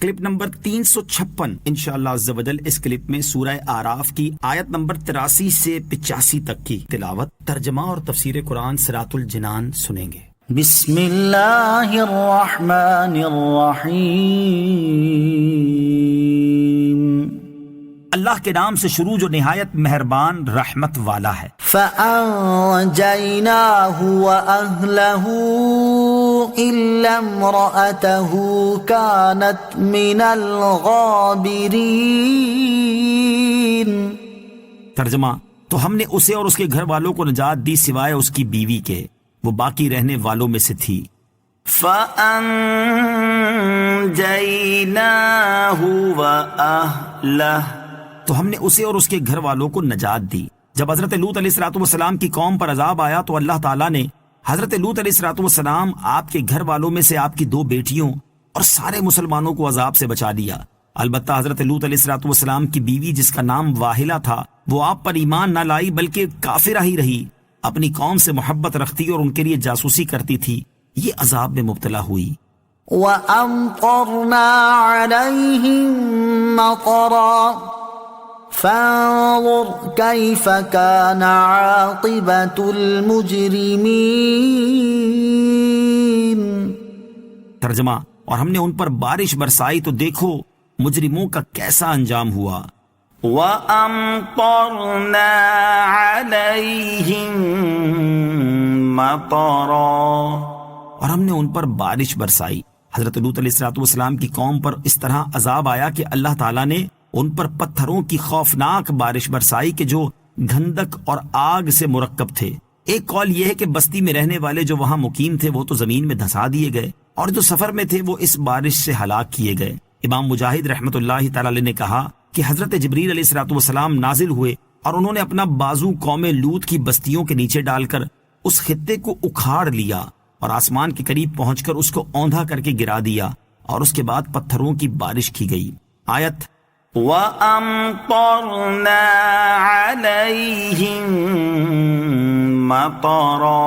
Clip number 356 انشاءاللہ عز و جل. اس کلپ میں سورہ اعراف کی آیت نمبر 83 سے 85 تک کی تلاوت، ترجمہ اور تفسیر قرآن صراط الجنان سنیں گے. بسم اللہ الرحمن الرحیم. اللہ کے نام سے شروع جو نہایت مہربان رحمت والا ہے. فَأَنْجَيْنَاهُ وَأَهْلَهُ إِلَّا امْرَأَتَهُ كَانَتْ مِنَ الْغَابِرِينَ. ترجمہ: تو ہم نے اسے اور اس کے گھر والوں کو نجات دی سوائے اس کی بیوی کے، وہ باقی رہنے والوں میں سے تھی. فَأَنْجَيْنَاهُ وَأَهْلَهُ، تو ہم نے اسے اور اس کے گھر والوں کو نجات دی. جب حضرت لوط علیہ السلام کی قوم پر عذاب آیا تو اللہ تعالیٰ نے حضرت لوط علیہ السلام، آپ کے گھر والوں میں سے آپ کی 2 بیٹیوں اور سارے مسلمانوں کو عذاب سے بچا لیا. البتہ حضرت لوط علیہ السلام کی بیوی جس کا نام واہلہ تھا، وہ آپ پر ایمان نہ لائی بلکہ کافرہ ہی رہی، اپنی قوم سے محبت رکھتی اور ان کے لیے جاسوسی کرتی تھی. یہ عذاب میں مبتلا ہوئی. وَأَمْطَرْنَا عَلَيْهِمْ مَطَرًا فَانظُرْ كَيْفَ كَانَ عَاقِبَةُ الْمُجْرِمِينَ. ترجمہ: اور ہم نے ان پر بارش برسائی تو دیکھو مجرموں کا کیسا انجام ہوا. وَأَمْطَرْنَا عَلَيْهِمْ مَطَرًا، اور ہم نے ان پر بارش برسائی. حضرت لوط علیہ السلام کی قوم پر اس طرح عذاب آیا کہ اللہ تعالیٰ نے ان پر پتھروں کی خوفناک بارش برسائی کہ جو گھندک اور آگ سے مرکب تھے. ایک قول یہ ہے کہ بستی میں رہنے والے جو وہاں مقیم تھے وہ تو زمین میں دھسا دیے گئے، اور جو سفر میں تھے وہ اس بارش سے ہلاک کیے گئے. امام مجاہد رحمۃ اللہ تعالی علیہ نے کہا کہ حضرت جبریل علیہ السلام نازل ہوئے اور انہوں نے اپنا بازو قوم لوط کی بستیوں کے نیچے ڈال کر اس خطے کو اکھاڑ لیا اور آسمان کے قریب پہنچ کر اس کو اوندھا کر کے گرا دیا، اور اس کے بعد پتھروں کی بارش کی گئی. آیت: وَأَمْطَرْنَا عَلَيْهِمْ مَطَرًا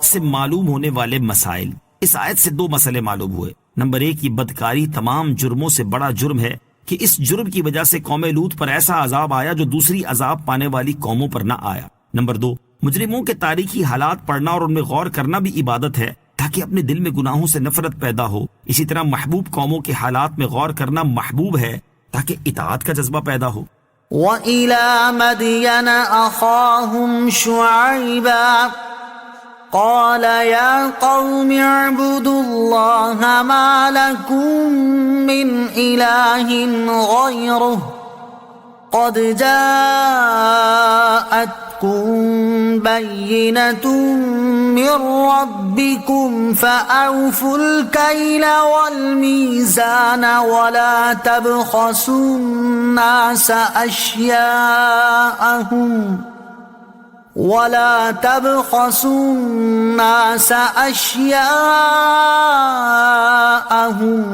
سے معلوم ہونے والے مسائل. اس آیت سے 2 مسئلے معلوم ہوئے. نمبر 1، یہ بدکاری تمام جرموں سے بڑا جرم ہے کہ اس جرم کی وجہ سے قوم لوط پر ایسا عذاب آیا جو دوسری عذاب پانے والی قوموں پر نہ آیا. نمبر 2، مجرموں کے تاریخی حالات پڑھنا اور ان میں غور کرنا بھی عبادت ہے تاکہ اپنے دل میں گناہوں سے نفرت پیدا ہو. اسی طرح محبوب قوموں کے حالات میں غور کرنا محبوب ہے تاکہ اطاعت کا جذبہ پیدا ہو. وَإِلَى مَدْيَنَ أَخَاهُمْ شُعَيْبًا قَالَ يَا قَوْمِ اعْبُدُوا اللَّهَ مَا لَكُمْ مِنْ إِلَٰهٍ غَيْرُهُ قَدْ جَاءَتْكُمْ بَيِّنَةٌ مِّن رَّبِّكُمْ فَأَوْفُوا الْكَيْلَ وَالْمِيزَانَ وَلَا تَبْخَسُوا النَّاسَ أَشْيَاءَهُمْ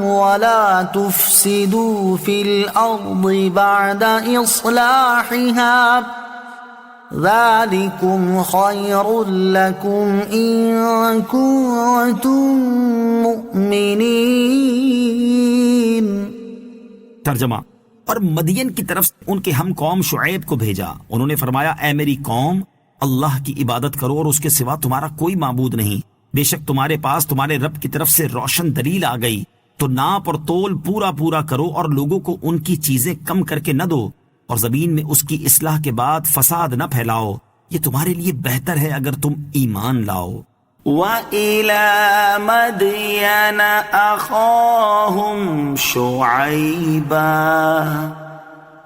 وَلَا تُفْسِدُوا فِي الْأَرْضِ بَعْدَ إِصْلَاحِهَا ذَلِكُمْ خَيْرٌ لَكُمْ إِن كُنتُم مُّؤْمِنِينَ. ترجمہ: اور مدین کی طرف ان کے ہم قوم شعیب کو بھیجا. انہوں نے فرمایا، اے میری قوم، اللہ کی عبادت کرو اور اس کے سوا تمہارا کوئی معبود نہیں. بے شک تمہارے پاس تمہارے رب کی طرف سے روشن دلیل آ گئی، تو ناپ اور تول پورا پورا کرو اور لوگوں کو ان کی چیزیں کم کر کے نہ دو، اور زمین میں اس کی اصلاح کے بعد فساد نہ پھیلاؤ. یہ تمہارے لیے بہتر ہے اگر تم ایمان لاؤ. وَإِلَى مَدْيَنَ أَخَاهُمْ شُعَيْبًا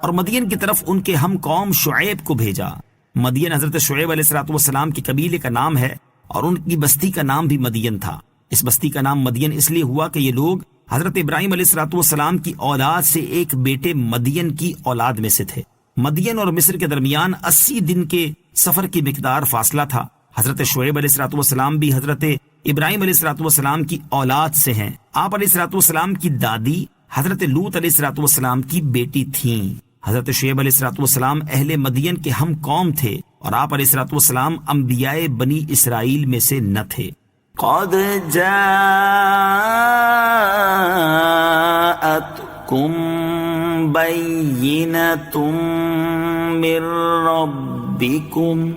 اور مدین کی طرف ان کے ہم قوم شعیب کو بھیجا. مدین حضرت شعیب علیہ السلام کے قبیلے کا نام ہے اور ان کی بستی کا نام بھی مدین تھا. اس بستی کا نام مدین اس لیے ہوا کہ یہ لوگ حضرت ابراہیم علیہ السلام کی اولاد سے ایک بیٹے مدین کی اولاد میں سے تھے. مدین اور مصر کے درمیان 80 دن کے سفر کی مقدار فاصلہ تھا. حضرت شعیب علیہ السلام بھی حضرت ابراہیم علیہ السلام کی اولاد سے ہیں. آپ علیہ السلام کی دادی حضرت لوط علیہ السلام کی بیٹی تھیں. حضرت شعیب علیہ السلام اہل مدین کے ہم قوم تھے اور آپ علیہ السلام انبیاء بنی اسرائیل میں سے نہ تھے. قد جاءتكم جاءتكم بينة من ربكم،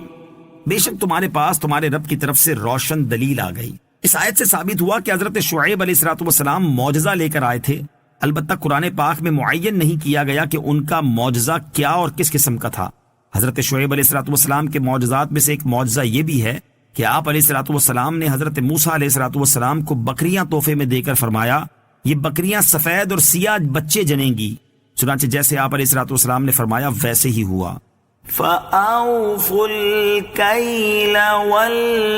بے شک تمہارے پاس تمہارے رب کی طرف سے روشن دلیل آ گئی۔ اس آیت سے ثابت ہوا کہ حضرت شعیب علیہ السلام معجزہ لے کر آئے تھے، البتہ قرآن پاک میں معین نہیں کیا گیا کہ ان کا معجزہ کیا اور کس قسم کا تھا۔ حضرت شعیب علیہ السلام کے معجزات میں سے ایک معجزہ یہ بھی ہے کہ آپ علیہ السلام نے حضرت موسیٰ علیہ السلام کو بکریاں تحفے میں دے کر فرمایا یہ بکریاں سفید اور سیاہ بچے جنیں گی، چنانچہ جیسے آپ علیہ السلام نے فرمایا ویسے ہی ہوا۔ فَأَوْفُوا الْكَيْلَ وَالْمِيزَانَ،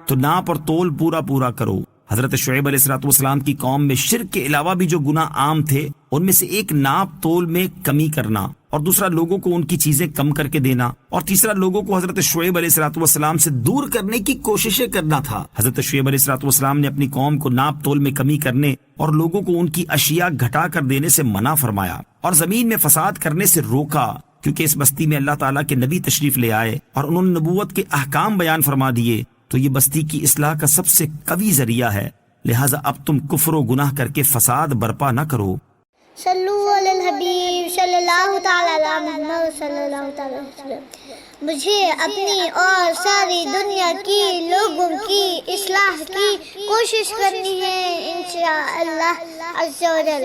تو ناپ اور تول پورا پورا کرو۔ حضرت شعیب علیہ السلام کی قوم میں شرک کے علاوہ بھی جو گناہ عام تھے ان میں سے ایک ناپ تول میں کمی کرنا، اور دوسرا لوگوں کو ان کی چیزیں کم کر کے دینا، اور تیسرا لوگوں کو حضرت شعیب علیہ السلام سے دور کرنے کی کوششیں کرنا تھا۔ حضرت شعیب علیہ السلام نے اپنی قوم کو ناپ تول میں کمی کرنے اور لوگوں کو ان کی اشیاء گھٹا کر دینے سے منع فرمایا، اور زمین میں فساد کرنے سے روکا، کیونکہ اس بستی میں اللہ تعالیٰ کے نبی تشریف لے آئے اور انہوں نے نبوت کے احکام بیان فرما دیے، تو یہ بستی کی اصلاح کا سب سے قوی ذریعہ ہے، لہٰذا اب تم کفر و گناہ کر کے فساد برپا نہ کرو۔ صلو علی الحبیب صلی اللہ تعالی علی محمد صلی اللہ تعالی علیہ وسلم۔ مجھے اپنی اور ساری دنیا کی لوگوں کی اصلاح کی کوشش کرنی ہے انشاءاللہ عز و جل۔